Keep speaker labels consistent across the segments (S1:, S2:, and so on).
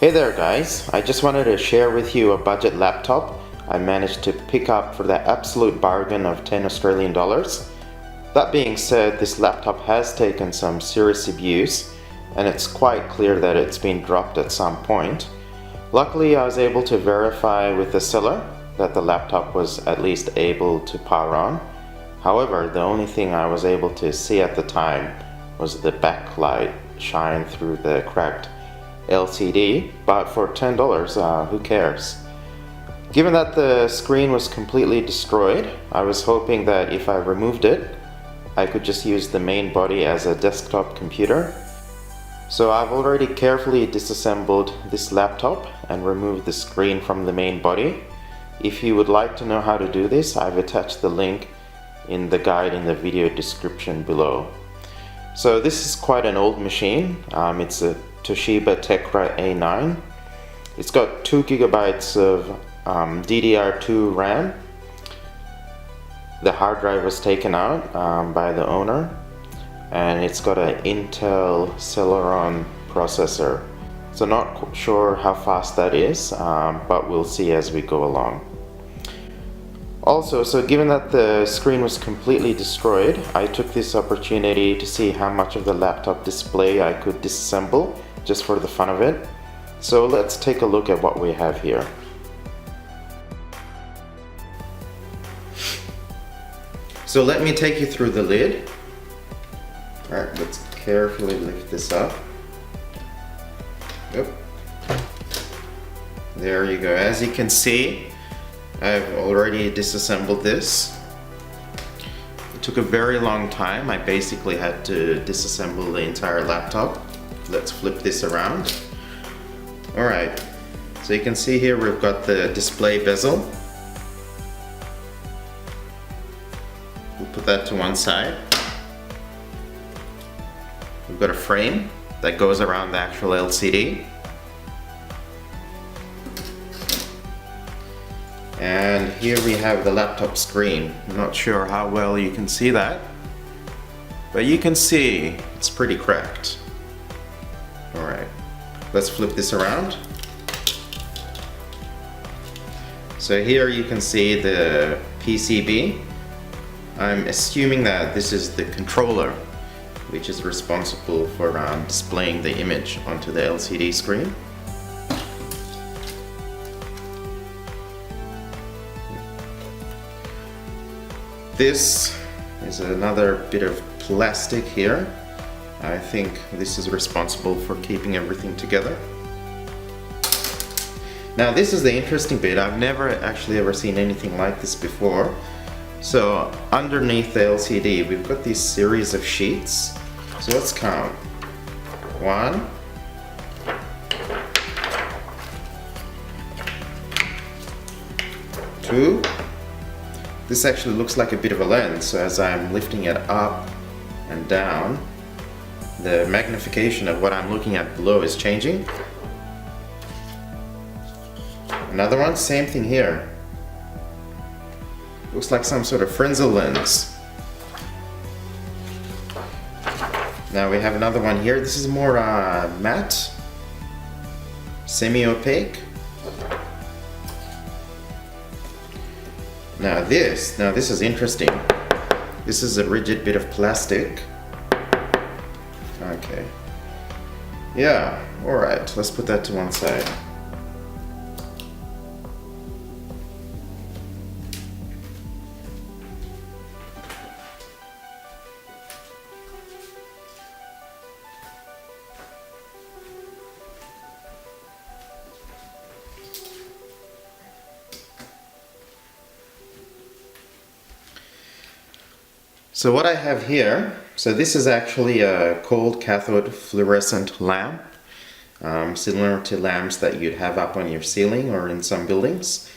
S1: Hey there guys, I just wanted to share with you a budget laptop I managed to pick up for that absolute bargain of 10 Australian dollars. That being said, this laptop has taken some serious abuse and it's quite clear that it's been dropped at some point. Luckily, I was able to verify with the seller that the laptop was at least able to power on. However, the only thing I was able to see at the time was the backlight shine through the cracked LCD, but for $10, who cares? Given that the screen was completely destroyed, I was hoping that if I removed it, I could just use the main body as a desktop computer. So I've already carefully disassembled this laptop and removed the screen from the main body. If you would like to know how to do this, I've attached the link in the guide in the video description below. So this is quite an old machine. It's a Toshiba Tecra A9. It's got 2 GB of DDR2 RAM. The hard drive was taken out by the owner, and it's got an Intel Celeron processor. So not sure how fast that is, but we'll see as we go along. Also, so given that the screen was completely destroyed, I took this opportunity to see how much of the laptop display I could disassemble just for the fun of it. So let's take a look at what we have here. So let me take you through the lid. Alright, let's carefully lift this up. Yep. There you go. As you can see, I've already disassembled this. It took a very long time. I basically had to disassemble the entire laptop. Let's flip this around. Alright, so you can see here we've got the display bezel. We'll put that to one side. We've got a frame that goes around the actual LCD. And here we have the laptop screen. I'm not sure how well you can see that, but you can see it's pretty cracked. Alright, let's flip this around. So here you can see the PCB. I'm assuming that this is the controller, which is responsible for displaying the image onto the LCD screen. This is another bit of plastic here. I think this is responsible for keeping everything together. Now this is the interesting bit. I've never actually ever seen anything like this before. So underneath the LCD we've got this series of sheets. So let's count. 1, 2. This actually looks like a bit of a lens, so as I'm lifting it up and down, the magnification of what I'm looking at below is changing. Another one, same thing here. Looks like some sort of Fresnel lens. Now we have another one here. This is more matte, semi-opaque. Now this is interesting. This is a rigid bit of plastic. Okay. Yeah, alright, let's put that to one side. So what I have here, so this is actually a cold cathode fluorescent lamp, similar to lamps that you'd have up on your ceiling or in some buildings.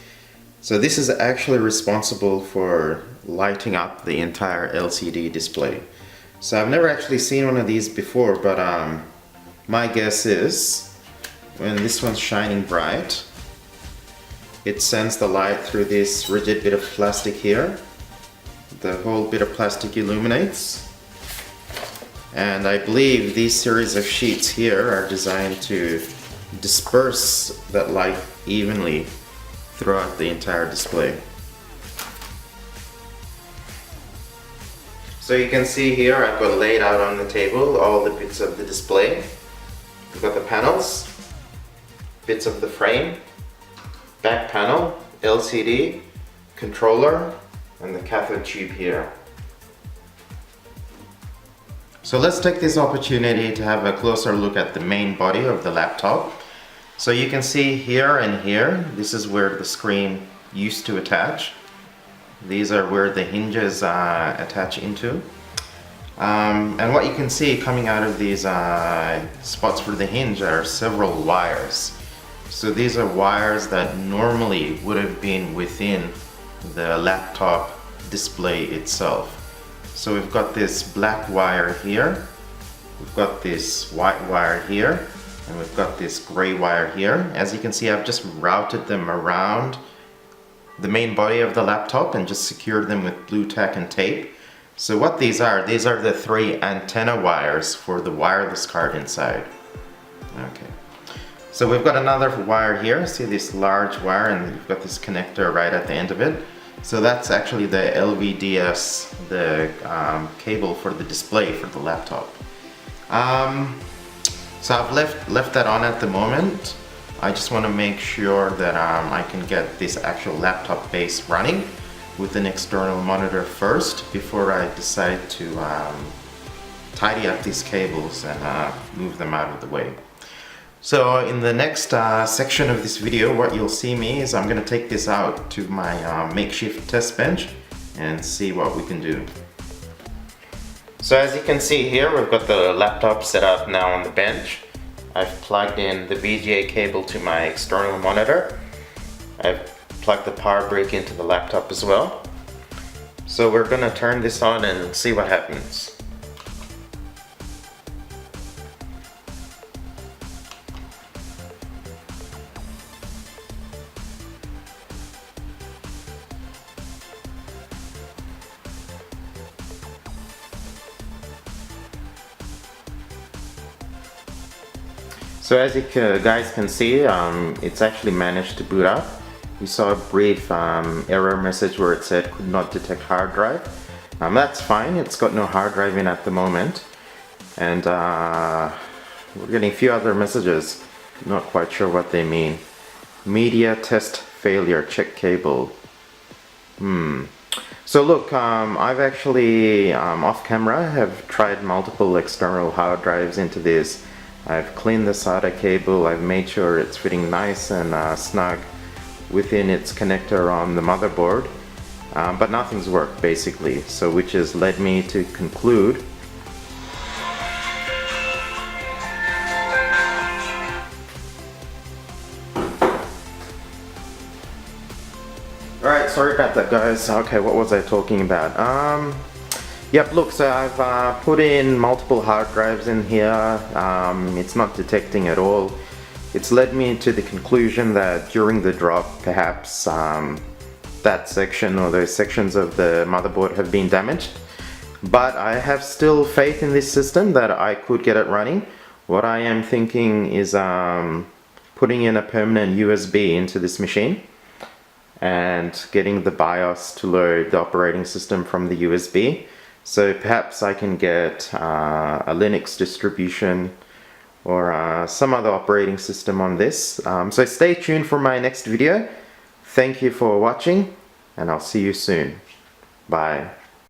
S1: So this is actually responsible for lighting up the entire LCD display. So I've never actually seen one of these before, but my guess is when this one's shining bright, it sends the light through this rigid bit of plastic here. The whole bit of plastic illuminates, and I believe these series of sheets here are designed to disperse that light evenly throughout the entire display. So you can see here I've got laid out on the table all the bits of the display. We've got the panels, bits of the frame, back panel, LCD, controller, and the cathode tube here. So let's take this opportunity to have a closer look at the main body of the laptop. So you can see here and here, this is where the screen used to attach. These are where the hinges attach into. And what you can see coming out of these spots for the hinge are several wires. So these are wires that normally would have been within the laptop display itself. So we've got this black wire here, we've got this white wire here, and we've got this gray wire here. As you can see, I've just routed them around the main body of the laptop and just secured them with blue tack and tape. So what these are the 3 antenna wires for the wireless card inside. Okay. So we've got another wire here. See this large wire, and we've got this connector right at the end of it. So that's actually the LVDS, the cable for the display for the laptop. So I've left that on at the moment. I just want to make sure that I can get this actual laptop base running with an external monitor first before I decide to tidy up these cables and move them out of the way. So in the next section of this video, what you'll see me is I'm going to take this out to my makeshift test bench and see what we can do. So as you can see here, we've got the laptop set up now on the bench. I've plugged in the VGA cable to my external monitor. I've plugged the power brick into the laptop as well. So we're going to turn this on and see what happens. So as you guys can see, it's actually managed to boot up. We saw a brief error message where it said could not detect hard drive. That's fine, it's got no hard drive in at the moment. And we're getting a few other messages, not quite sure what they mean. Media test failure, check cable. So look, I've actually off camera have tried multiple external hard drives into this. I've cleaned the SATA cable, I've made sure it's fitting nice and snug within its connector on the motherboard, but nothing's worked basically, so which has led me to conclude Alright, sorry about that guys. Okay, what was I talking about? Yep, look, so I've put in multiple hard drives in here. It's not detecting at all. It's led me to the conclusion that during the drop, perhaps that section or those sections of the motherboard have been damaged. But I have still faith in this system that I could get it running. What I am thinking is putting in a permanent USB into this machine and getting the BIOS to load the operating system from the USB. So perhaps I can get a Linux distribution or some other operating system on this. So stay tuned for my next video. Thank you for watching, and I'll see you soon. Bye.